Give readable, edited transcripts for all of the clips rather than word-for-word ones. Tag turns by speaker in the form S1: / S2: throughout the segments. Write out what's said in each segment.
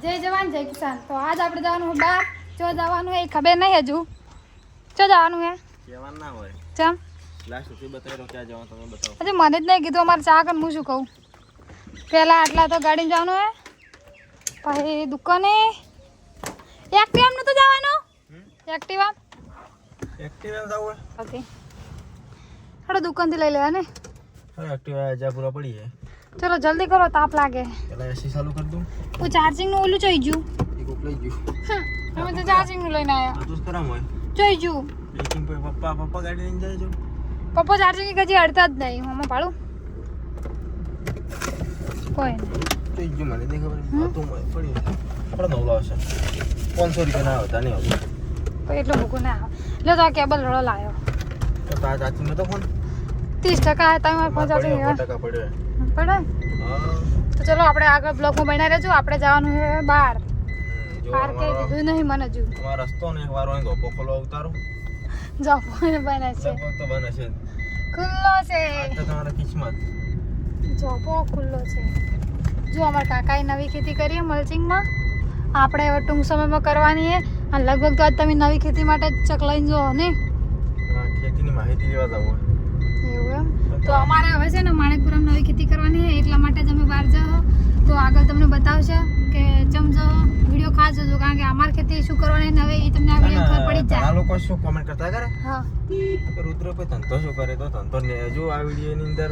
S1: જય જવાન જય કિસાન. તો આજ આપણે જવાનું બહાર. જો જવાનું એ ખબર નહીં હજુ. જો જવાનું હે
S2: જવાનું ના હોય.
S1: ચમ
S2: લાસ્ટ સુધી બતાવી ક્યાં જવાનું તમે બતાવો.
S1: હજુ મને જ નહીં કીધું અમારે ચા કરીને હું શું કહું. પહેલાં આટલા તો ગાડીમાં જવાનું હે, પછી દુકાને એક્ટિવા નતું જવાનું. એક્ટિવા
S2: જવું
S1: ઓકે થોડો દુકાનથી લઈ લેવા ને.
S2: હા એક્ટિવા જા પૂરા પડી જાય.
S1: ચલો જલ્દી કરો, તાપ લાગે.
S2: પેલા એસી ચાલુ કરી દઉં.
S1: હું ચાર્જિંગનું ઓલું જોઈ ગયું.
S2: એક લઈ ગયું.
S1: અમે તો ચાર્જિંગનું લઈને આવ્યા.
S2: આ તો કરામ હોય.
S1: જોઈ ગયું.
S2: લેકિન પપ્પા ગાડી લઈને જાય છે.
S1: પપ્પા ચાર્જિંગ હજી અડતા જ નહીં. હું પાડું કોઈ નહીં.
S2: જોઈ ગયું મને નહીં ખબર. આ તો પડી આપણે નવલો હશે. 500 રૂપિયા ના આવતા નહીં આવતું.
S1: કોઈ એટલું મૂકું ના આવે. લે તો આ કેબલ રડો લાવ્યો.
S2: તો તારા ચાચીમાં તો ફોન
S1: 30% તમે પહોંચાડી
S2: 5% પડ્યો.
S1: પડે.
S2: હા
S1: તો ચલો આપણે આગળ બ્લોગમાં બનાવી રહેજો. આપણે જવાનું છે બહાર.
S2: જો
S1: બહાર કઈ કીધું નહીં મને હજુ.
S2: તમારો રસ્તો ને એક વાર હોય ધોપો ખોલો ઉતારો.
S1: જાઓ બને છે.
S2: લગભગ તો બને છે.
S1: ખુલ્લો છે.
S2: આ તો તમારા કિસ્મત.
S1: જોપો ખુલ્લો છે. જો અમારા કાકાએ નવી ખેતી કરી છે મલ્ચિંગમાં. આપણે હવે ટૂંક સમયમાં કરવાની છે. અને લગભગ તો આજ તમે નવી ખેતી માટે ચક લઈને જો ને.
S2: ખેતીની માહિતી લેવા જવું
S1: એવું એમ. તો અમારે હવે છે ને માણેકપુરમ નવી ખેતી કરવાની છે, એટલા માટે જ અમે બહાર જાઓ. તો આગળ તમને બતાવશે કે ચમજો વિડીયો ખાસ જોજો, કારણ કે અમારી ખેતી શું કરવાની હવે એ તમને આ વિડીયો ખબર પડી જ
S2: ઘણા
S1: જાય.
S2: લોકો શું કોમેન્ટ કરતા કરે
S1: હા
S2: કે રુદ્રભાઈ ધંધો શું કરે, તો ધંધો ને જો આ વિડીયોની અંદર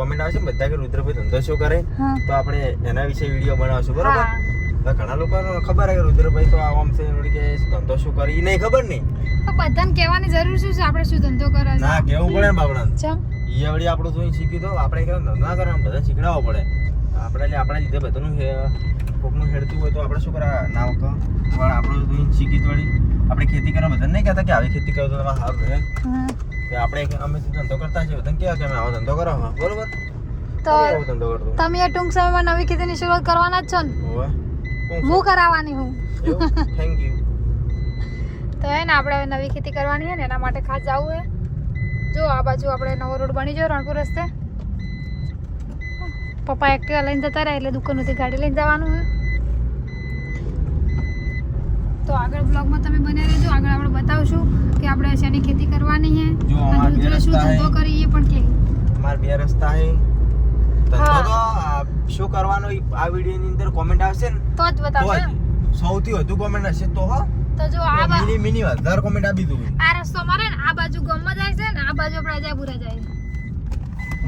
S2: કોમેન્ટ આવશે ને બધા કે રુદ્રભાઈ ધંધો શું કરે,
S1: હા
S2: તો આપણે એના વિશે વિડીયો બનાવશું બરોબર.
S1: હા.
S2: તો ઘણા લોકોને ખબર છે કે રુદ્રભાઈ તો આમ છે કે ધંધો શું કરે એ નહીં ખબર નહીં.
S1: તો બધાને કહેવાની જરૂર શું છે આપણે શું ધંધો કરે છે?
S2: ના કેવું પડે ને બાપડા
S1: ચમ
S2: ઈ આવડી આપણું જોઈને શીખી દો. આપણે કે ધંધો ના કરવાનું બધા શીખડાવવો પડે. આપણે આપણા લીધે બધાનું કોકનું હેડતું હોય તો આપણે શું કરા ના પણ આપણે જોઈને શીખી વળી આપણે ખેતી કરવા બધાને નહીં કહેતા કે આવી ખેતી કરો તો તમારે સારું રહે.
S1: હા.
S2: કે આપણે અમે ધંધો કરતા છીએ બધાને કહેવા કે અમે આવો ધંધો કરો હા બરોબર.
S1: તો
S2: આવો ધંધો કરતો
S1: તમે એ ટૂંક સમયમાં નવી ખેતીની શરૂઆત કરવાના જ છો ને?
S2: હોવે
S1: હું કરાવવાની હું.
S2: Thank you.
S1: તો હે ને આપણે હવે નવી ખેતી કરવાની છે ને એના માટે ખાસ જવું છે. જો આ બાજુ આપણે નવો રોડ બની ગયો રણપુર રસ્તે. પપ્પા એક્ટિવા લઈને જતા રહ્યા એટલે દુકાનથી ગાડી લઈને જવાનું છે. તો આગળ બ્લોગમાં તમે બન્યા રહેજો. આગળ આપણે બતાવશું કે આપણે શેની ખેતી કરવાની છે
S2: જો
S1: અને
S2: અમારા
S1: રુદ્ર શું
S2: રસ્તા
S1: ધંધો
S2: હે.
S1: કરીએ પણ કે
S2: અમારા બે રસ્તા છે ધંધો
S1: હા.
S2: તો શું કરવાનો આ વિડીયોની અંદર કોમેન્ટ આવશે ને
S1: તો જ
S2: તો
S1: બતાવશે.
S2: જ સૌથી વધુ કોમેન્ટ હશે તો હો
S1: તો જો આ
S2: મિની 1000 કોમેન્ટ આપી દઉં.
S1: આ રસ્તો મારે ને આ બાજુ ગામમાં જાય છે ને આ બાજુ આપણે અજાપુરા જાય.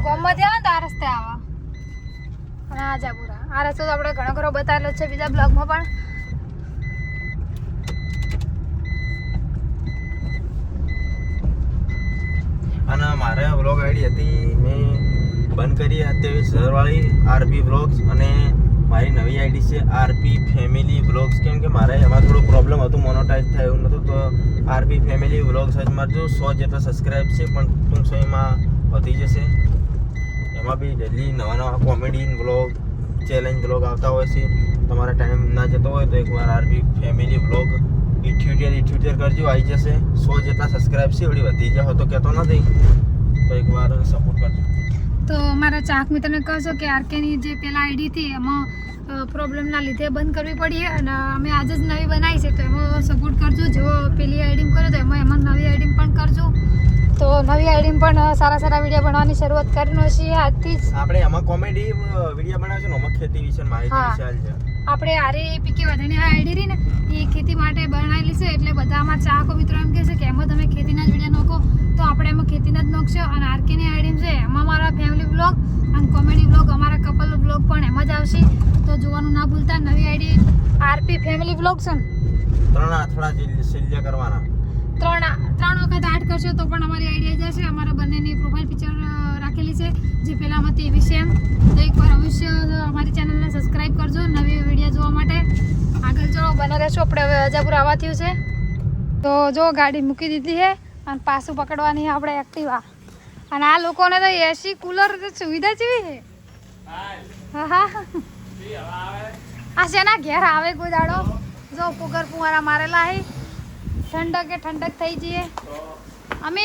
S1: ગામમાં જાય ને તો આ રસ્તે આવા અને આ અજાપુરા. આ રસ્તો તો આપણે ઘણો ખરો બતાવેલો છે બીજા બ્લોગમાં પણ.
S2: અને મારે વ્લોગ આઈડી હતી મેં બંધ કરી હતી સરવાળી આરપી વ્લોગ્સ, અને મારી નવી આઈડી છે આરપી ફેમિલી વ્લોગ્સ. કેમ કે મારે એમાં થોડો પ્રોબ્લેમ હતું, મોનોટાઈઝ થાય એવું નહોતું. તો આરપી ફેમિલી વ્લોગ્સ જ મારજો. 100 જેટલા સબસ્ક્રાઈબ છે પણ ટૂંક સમયમાં વધી જશે. એમાં બી ડેલી નવા કોમેડી વ્લોગ ચેલેન્જ વ્લોગ આવતા હોય છે. તમારા ટાઈમ ના જતો હોય તો એકવાર આરપી ફેમિલી વ્લોગ 78 કરજો, આવી જશે. 100 જેટલા સબસ્ક્રાઈબ છે એવડી વધી જાય તો કહેતો નથી, તો એકવાર સપોર્ટ કરજો.
S1: તો મારા ચાક મિત્રને કહેશો કે આરકેની જે પેલા આઈડી હતી એમાં પ્રોબ્લેમના લીધે બંધ કરવી પડી છે અને અમે આજે જ નવી બનાવી છે, તો એમાં સપોર્ટ કરજો. જો પેલી આઈડી કરો તો એમાં નવી આઈડી પણ કરજો. તો નવી આઈડી પણ સારા સારા વિડીયો બનાવવાની શરૂઆત કરવાનો છે આજથી જ.
S2: આપણે એમાં કોમેડી વિડીયો બનાવશું ને એમાં ખેતી વિશે માહિતી
S1: હા.
S2: વિશે આલજો.
S1: આપણે આરે પીકે વધારે આ આઈડી રહી ને એ ખેતી માટે બનાવેલી છે, એટલે બધા અમારા ચાહકો મિત્રો એમ કહે છે કે એમાં તમે ખેતીના જ વિડીયો નાખો, તો આપણે એમાં ખેતીના જ નાખશો. અને આરકેની આઈડી છે એમાં મારા ફેમિલી બ્લોગ અને કોમેડી બ્લોગ, અમારા કપલ બ્લોગ પણ એમાં જ આવશે. તો જોવાનું ના ભૂલતા. નવી આઈડી આરપી ફેમિલી બ્લોગ છે ને
S2: 3 આથડા સિલ્યા કરવાના.
S1: 3 વખત 8 કરશો તો પણ અમારી આઈડિયા જશે. અમારા બંનેની પ્રોફાઇલ પિક્ચર રાખેલી છે જે પહેલામાં તે વિશે એમ. તો એકવાર અવશ્ય અમારી ચેનલને સબસ્ક્રાઈબ કરજો નવી વિડીયો જોવા માટે. આગળ ચલો બને રહેશું. આપણે હવે અજાપુર આવવા થયું છે તો જો ગાડી મૂકી દીધી છે અને પાછું પકડવાની છે આપણે એક્ટિવા. અને આ લોકોને તો એસી કુલર સુવિધા જેવી છે. હા હા આ શેના ઘેર આવે કોઈ દાડો. જો પુગર પુવારા મારેલા હે. ઠંડક થઈ જઈએ. અમે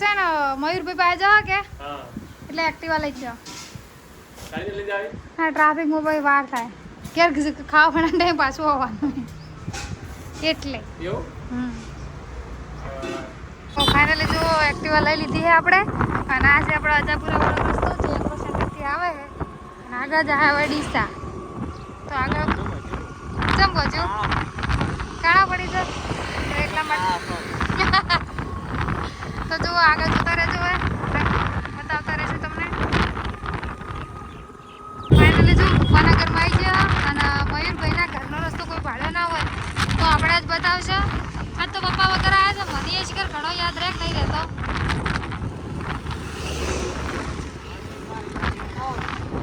S1: છે ને મયુરભાઈ પાસે જાવ કે એટલે એક્ટિવા લઈ જાઓ. હા ટ્રાફિકમાં ભાઈ વાર થાય. ઘેર ખાવાના ટાઈમ પાછું આવવાનું એટલે ફાઇનલી જો એક્ટિવા લઈ લીધી છે આપણે અને આ છે આપણો અજાપુરા વાળો રસ્તો છે એગ્રો સેન્ટરથી આવે છે અને આગળ જાય હવે ડીસા તો આગળ ચમ પહોંચ્યું કાણા પડી છે તો એટલા માટે તો જો આગળ જતા રહેજો હવે બતાવતા રહેશે તમને ફાઇનલી જો પપ્પાના ઘરમાં આવી ગયા અને મયુરભાઈના ઘરનો રસ્તો કોઈ ભાડ્યો ના હોય તો આપણે જ બતાવશે આજ તો પપ્પા વગર આવ્યા છે મને એ શિખર ઘણો યાદ રહે નહીં રહેતો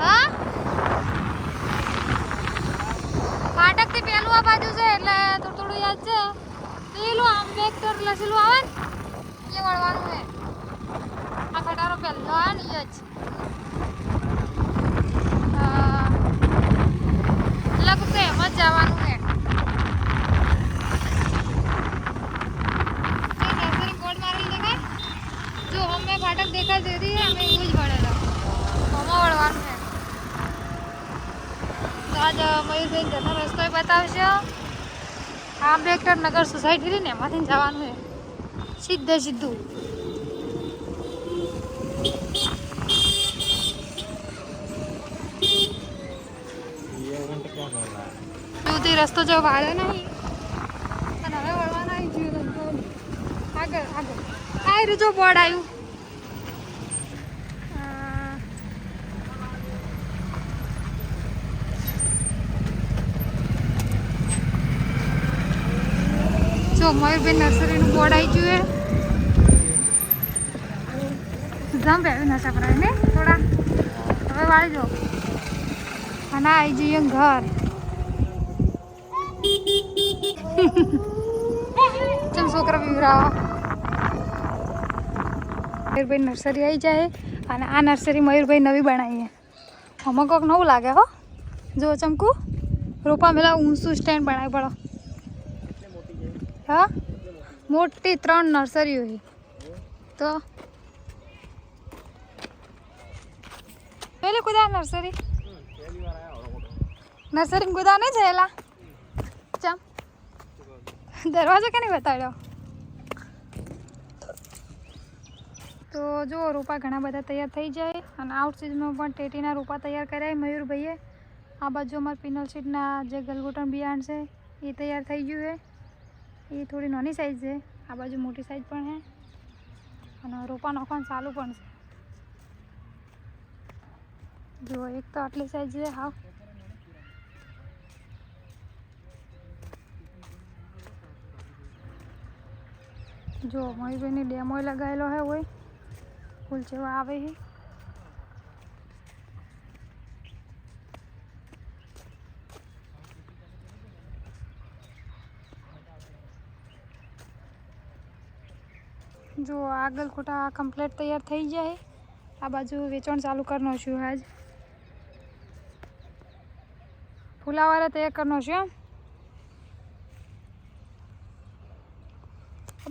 S1: હા ફાટકથી પેલું આ બાજુ છે એટલે થોડું થોડું યાદ છે પેલું આંબેડકર લસેલું આવે ને એ વળવાનું છે આ ખટારો પહેલો આવે ને એ જ લગશે એમ જ જવાનું છે જો અમે ફાટક દેખાય દીધી અમે એવું જ વળેલા આમાં વળવાનું છે તો આજ મયુરભાઈ ઘરનો રસ્તો બતાવશે આંબેડકર નગર સોસાયટી ને એમાંથી જવાનું છે સીધે સીધું સુધી રસ્તો જો વાળે નહીં અને હવે વળવાના આવી ગયું આગળ આગળ આ જો બોર્ડ આવ્યું જો મયુરભાઈ નર્સરીનું બોર્ડ આવી ગયું જમ્પ આવ્યું નશા પર ને થોડા હવે વાળી જો અને આવી જઈએ ઘર ચમ છોકરા વિવરાવા મયુરભાઈ નર્સરી આવી જાય અને આ નર્સરી મયુરભાઈ નવી બનાવી છે આમાં કોઈક નવું લાગે હો જો ચમકુ રોપા મેલા ઊંચું સ્ટેન્ડ બનાવી પડો હા મોટી 3 નર્સરીઓ છે તો પેલી કુદા નર્સરી કુદા નહીં જયેલા ચમ દરવાજો કે નહીં બતાડ્યો તો જો રોપા ઘણા બધા તૈયાર થઈ જાય અને આઉટ સિઝનમાં પણ ટેટીના રોપા તૈયાર કર્યા મયુરભાઈએ આ બાજુ અમારા પિનલ સીડના જે ગલગોટન બિયાણ છે એ તૈયાર થઈ ગયું છે એ થોડી નાની સાઈઝ છે આ બાજુ મોટી સાઈઝ પણ છે અને રોપા નાખવાનું ચાલુ પણ છે જો એક તો આટલી સાઈઝ છે હાવ જો મયુરભાઈની ડેમો લગાવેલો હે હોય ફૂલ જેવા આવે છે જો આગળ ખોટા કમ્પ્લીટ તૈયાર થઈ જાય આ બાજુ વેચાણ ચાલુ કરનો છું આજ ફૂલાવાળા તૈયાર કરનો છું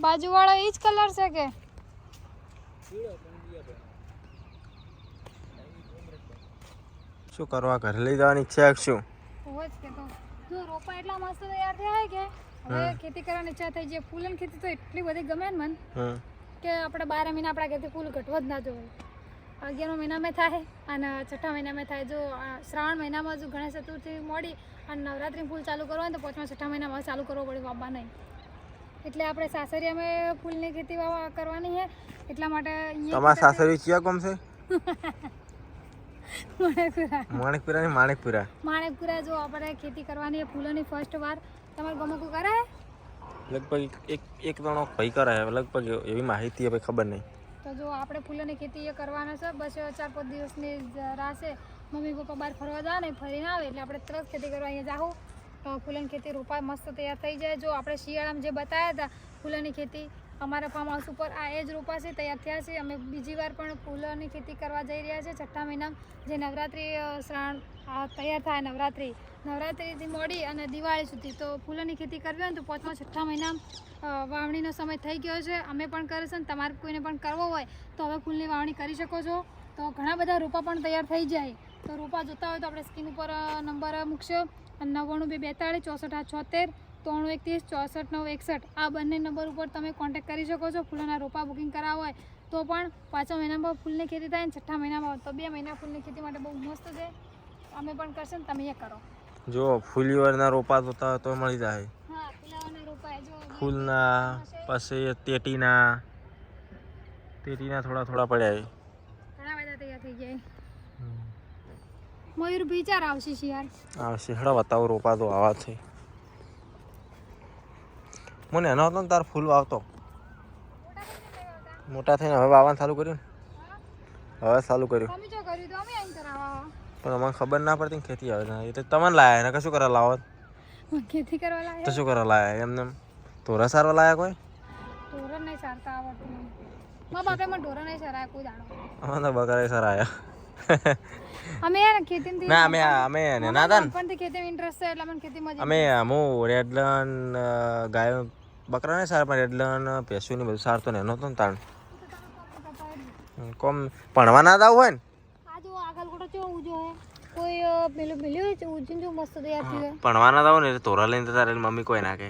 S1: બાજુવાળો એ જ કલર છે કે
S2: શું કરવા ઘરે લઈ જવાની ઈચ્છા શું
S1: હોય જ કે તો જો રોપા એટલા મસ્ત તૈયાર થયા કે હવે ખેતી કરવાની ઈચ્છા થઈ જાય ફૂલની ખેતી તો એટલી બધી ગમે ને મન કે આપણે 12 મહિના આપણા ઘરથી ફૂલ ઘટવા જ ના જોઈએ 11મા મહિનામાં થાય અને 6ઠા મહિનામાં થાય જો શ્રાવણ મહિનામાં જો ગણેશ ચતુર્થી મોડી અને નવરાત્રી ફૂલ ચાલુ કરવું હોય તો 5મા 6ઠા મહિનામાં ચાલુ કરવો પડે વાવવા નહીં એટલે આપણે સાસરી અમે ફૂલની ખેતી કરવાની છે એટલા માટે
S2: તમારા સાસરી ક્યાં કોમ છે
S1: માણેકપુરા જો આપણે ખેતી કરવાની છે ફૂલોની ફર્સ્ટ વાર તમારે ગમો કો કરે
S2: લગભગ એક જણો ભાઈ કરે લગભગ એવી માહિતી હવે ખબર નહીં
S1: તો જો આપણે ફૂલોની ખેતી એ કરવાના છે બસ 4-5 દિવસની રાહ છે મમ્મી પપ્પા બહાર ફરવા જાય ને ફરીને આવે એટલે આપણે તરત ખેતી કરવા અહીંયા જાઉં ફૂલોની ખેતી રોપા મસ્ત તૈયાર થઈ જાય જો આપણે શિયાળામાં જે બતાવ્યા હતા ફૂલોની ખેતી અમારા ફાર્મ હાઉસ ઉપર આ એ જ રોપા છે તૈયાર થયા છે અમે બીજી વાર પણ ફૂલોની ખેતી કરવા જઈ રહ્યા છે 6ઠા મહિનામાં જે નવરાત્રિ શ્રાવણ તૈયાર થાય નવરાત્રિથી મોડી અને દિવાળી સુધી તો ફૂલોની ખેતી કરવી હોય ને તો 5મા 6ઠા મહિનામાં વાવણીનો સમય થઈ ગયો છે અમે પણ કરીશું ને તમારે કોઈને પણ કરવો હોય તો હવે ફૂલની વાવણી કરી શકો છો તો ઘણા બધા રોપા પણ તૈયાર થઈ જાય તો રોપા જોતા હોય તો આપણે સ્ક્રીન ઉપર નંબર મૂકશો અને 99 242 64 876 93 64 961 આ બંને નંબર ઉપર તમે કોન્ટેક્ટ કરી શકો છો. ફૂલોના રોપા બુકિંગ કરાવવા હોય તો પણ 5મા મહિનામાં ફૂલની ખેતી થાય ને 6ઠ્ઠા મહિનામાં તો 2 મહિના ફૂલની ખેતી માટે બહુ મસ્ત છે. અમે પણ કરશે ને તમે એ કરો.
S2: જો ફૂલીવરના રોપા જોતા તો મળી જાય.
S1: હા ફૂલાવાના રોપા જો
S2: ફૂલના પછી તેટીના થોડા થોડા પડ્યા છે.
S1: ઘણા બધા તૈયાર થઈ જાય. મયુર વિચાર આવશે શિયાળ
S2: આવશે. હેડા બતાવો રોપા તો આવા છે. મને એનો હતો ને તાર ફૂલ વાવતો મોટા થઈને હવે વાવવાનું ચાલુ કર્યું ને હવે ચાલુ કર્યું
S1: તમે જો કર્યું તો અમે અહીં કરાવવા
S2: પણ અમને ખબર ના પડતી ને ખેતી આવે એ તો તમને લાયા ને કશું કરવા લાવો
S1: ખેતી કરવા
S2: તો
S1: લાગે
S2: શું કરવા લાયા એમને તોરા સારવા લાયા કોઈ
S1: ઢોરણ નહીં સારતા આવડતું મારા બાપે મને ઢોરણ નહીં સારાય કોઈ દાડો
S2: અમે તો બકરા સારા આયા
S1: અમે યાર ખેતીથી
S2: ના અમે નાના હતા ને
S1: નાનપણથી ખેતીમાં ઇન્ટરેસ્ટ છે એટલે મને ખેતીમાં
S2: અમે હું રેડલન ગાયો બકરા ને સારા પણ રેડલન ભેંસું ને બધું સારતો ને એનો હતો ને તાણ કોમ ભણવા ના જવું હોય ને
S1: આ જો આગળ કોટો ચો ઉજો હે કોઈ પેલું મિલ્યું છે ઉજીન જો મસ્ત તૈયાર થયું હે
S2: ભણવા ના જવું ને એટલે તોરા લઈને જતા રહે મમ્મી કોઈ ના કહે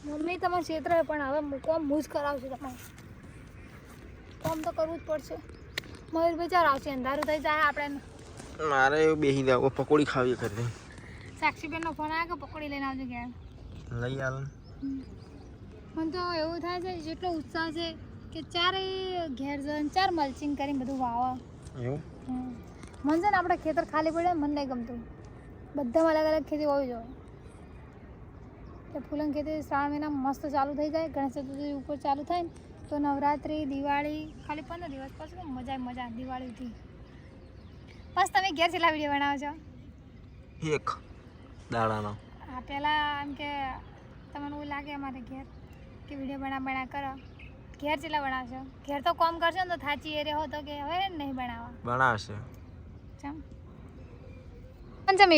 S1: મમ્મી તમારું ક્ષેત્ર હે પણ હવે કોમ મૂજ કરાવશે તમારે કોમ તો કરવું જ પડશે મયુર વિચાર આવશે અંધારું થઈ જાય આપણે
S2: મારે બેસી જાવ પકોડી ખાવી કરી
S1: સાક્ષીબેનનો ફોન આવ્યો કે પકોડી લઈને આવજો ઘેર
S2: લઈ આલ
S1: મને તો એવું થાય છે જેટલો ઉત્સાહ છે કે ચારે ઘેર જઈને 4 મલ્ચિંગ કરીને બધું વાવા
S2: એવું
S1: મને છે ને આપણે ખેતર ખાલી પડે મને નહીં ગમતું બધામાં અલગ અલગ ખેતી હોવી જોઈએ એટલે ફૂલની ખેતી શ્રાવણ મહિનામાં મસ્ત ચાલુ થઈ જાય ગણેશ ચતુર્થી ઉપર ચાલુ થાય ને તો નવરાત્રી દિવાળી ખાલી 15 દિવસ પછી તો મજા દિવાળીથી બસ તમે ઘેર કેટલા વિડીયો બનાવો છો
S2: એક દાડાનો
S1: હા પહેલાં એમ કે તમને એવું લાગે અમારે ઘેર કે વિડીયો બના કરો ઘેર કેટલા બનાવશો ઘેર તો કોમ કરશો ને તો થાચી એ રહો તો કે હવે નહીં બનાવવા
S2: બનાવશે
S1: ચમ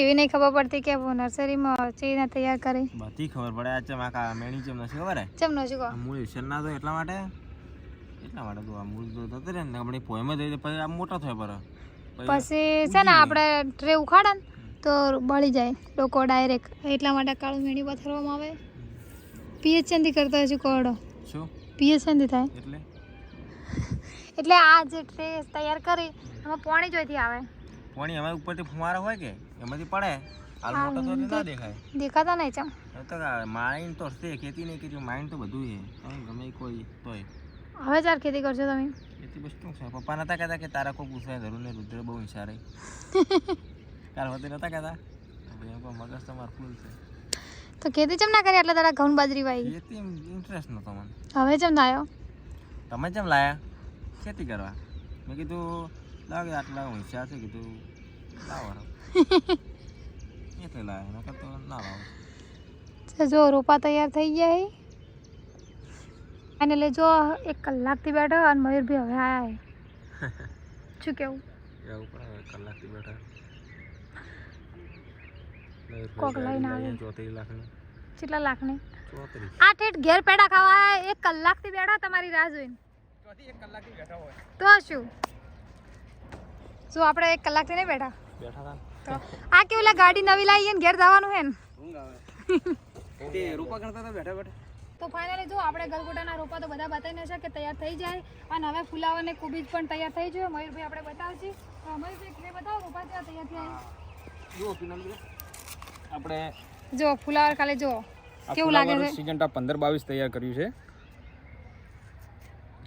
S1: એવી નહીં ખબર પડતી કે નર્સરીમાં ચીને તૈયાર કરી
S2: બધી ખબર પડે આ ચમ આ મેણી ચમ નથી ખબર હે
S1: ચમ નો શું
S2: મૂળ વિશેર ના તો એટલા માટે તો આ મૂળ તો થતો ને આપણે પોયમાં જઈએ પછી આ મોટો થયો પર
S1: પછી છે ને આપણે ટ્રે ઉખાડે ને તો બળી જાય લોકો ડાયરેક્ટ એટલા માટે કાળું મેણી પથરવામાં આવે પીએચ ચંદી કરતા હજુ કોડો
S2: શું
S1: પીએચ ચંદી થાય
S2: એટલે
S1: એટલે આ જે ટ્રે તૈયાર કરી એમાં પાણી જોઈતી આવે
S2: પાણી અમારી ઉપરથી ફુવારો હોય કે એમાંથી પડે હાલ મોટો તો ના દેખાય
S1: દેખાતા નહીં ચમ
S2: તો માઇન્ડ તો છે ખેતી નહીં કરી માઇન્ડ તો બધું છે ગમે કોઈ તોય
S1: હવે ચાર ખેતી કરશો તમે
S2: ખેતી બસ શું છે પપ્પા નતા કહેતા કે તારા કોઈ પૂછવાય જરૂર નહીં રુદ્ર બહુ હિંસા રહી કાલ હોતી નતા કહેતા મગજ તમારું ફૂલ છે
S1: તો ખેતી ચમ ના કરી એટલે તારા ઘઉં બાજરી વાઈ
S2: ખેતી ઇન્ટરેસ્ટ નતો મને
S1: હવે ચમ ના આવ્યો
S2: તમે કેમ લાયા ખેતી કરવા મેં કીધું લાગે આટલા હોશિયાર છે કીધું લાવો એટલે લાવે નકર તો ના લાવો
S1: જો રોપા તૈયાર થઈ ગયા હે અને લે જો 1 કલાકથી બેઠો અને મયુરભાઈ હવે આયા હે શું કેવું
S2: એવું પણ કલાકથી બેઠા
S1: કોક લઈને આવે
S2: 34 લાખની
S1: કેટલા લાખની
S2: 34
S1: આ ઠેઠ ઘેર પેડા ખાવા 1 કલાકથી બેઠા તમારી રાહ જોઈને
S2: 1 કલાકથી બેઠા હોય
S1: તો શું જો આપણે 1 કલાકથી નહીં બેઠા
S2: હતા
S1: તો આ કેવું લા ગાડી નવી લાવી ને ઘેર જવાનું હે ને
S2: ઊંઘ આવે તે રોપા કરતા હતા બેઠા બેઠા
S1: તો ફાઇનલી જો આપણે ગલગોટાના રોપા તો બધા બતાવીને છે કે તૈયાર થઈ જાય અને હવે ફુલાવર ને કોબીજ પણ તૈયાર થઈ જાય મયુરભાઈ આપણે બતાવશે મયુરભાઈ તમે બતાવો રોપા ત્યાં તૈયાર થયા
S2: જો પીના આપણે
S1: જો ફુલાવર ખાલી જો કેવું લાગે છે
S3: સિજન્ટા 15-22 તૈયાર કર્યું છે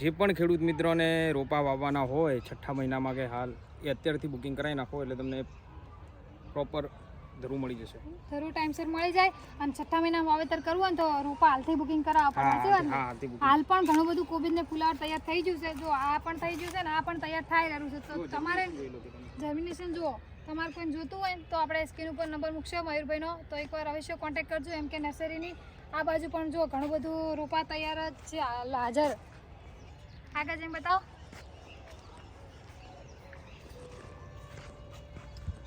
S3: જે પણ ખેડૂત મિત્રોને રોપા વાવવાના હોય 6ઠ્ઠા મહિનામાં કે હાલ એ અત્યારથી બુકિંગ કરાવી નાખો એટલે તમને પ્રોપર ધરું મળી જશે
S1: ધરું ટાઈમસર મળી જાય અને 6ઠ્ઠા મહિનામાં વાવેતર કરવું હોય ને તો રોપા હાલથી બુકિંગ કરાવવા પડે છે
S3: હાલથી booking.
S1: હાલ પણ ઘણું બધું કોબીજ ને ફુલાવર તૈયાર થઈ ગયું છે જો આ પણ થઈ ગયું છે ને આ પણ તૈયાર થાય રહ્યું છે તો તમારે જર્મિનેશન જુઓ તમારે કોઈ જોતું હોય તો આપણે સ્ક્રીન ઉપર નંબર મૂકશો મયુરભાઈનો તો એકવાર અવશ્ય કોન્ટેક્ટ કરજો એમ કે નર્સરીની આ બાજુ પણ જો ઘણું બધું રોપા તૈયાર જ છે હાજર આગળ જઈને બતાવો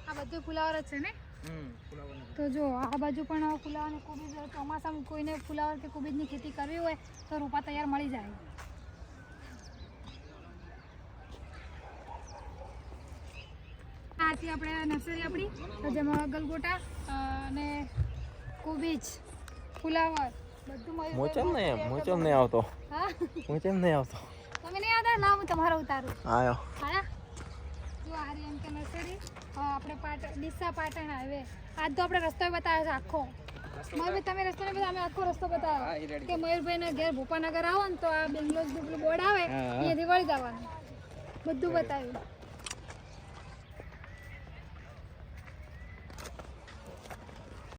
S1: આ બધું ફુલાવર જ છે ને તો જો આ બાજુ પણ ફુલાવર ને કોબીજ ચોમાસામાં કોઈને ફુલાવર કે કોબીજની ખેતી કરવી હોય તો રોપા તૈયાર મળી જાય હતી આપણે નર્સરી આપણી તો જેમાં ગલગોટા અને કોબીજ ફુલાવર બધું મળ્યું.
S2: હું ચમ નહીં આવતો
S1: હા
S2: હું કેમ નહીં આવતો
S1: તમે નહીં આવતા ના હું તમારો ઉતારું
S2: આયો
S1: હા જો આ રહી એમ કે નર્સરી આપણે ડીસા પાટણ હાઈવે આજ તો આપણે રસ્તો બતાવ્યો છે આખો મયુરભાઈ તમે રસ્તો ને અમે આખો રસ્તો બતાવ્યો કે મયુરભાઈ ઘેર ભોપાનગર આવો ને તો આ બેંગ્લોર બોર્ડ આવે અહીંયાથી વળી જવાનું બધું બતાવ્યું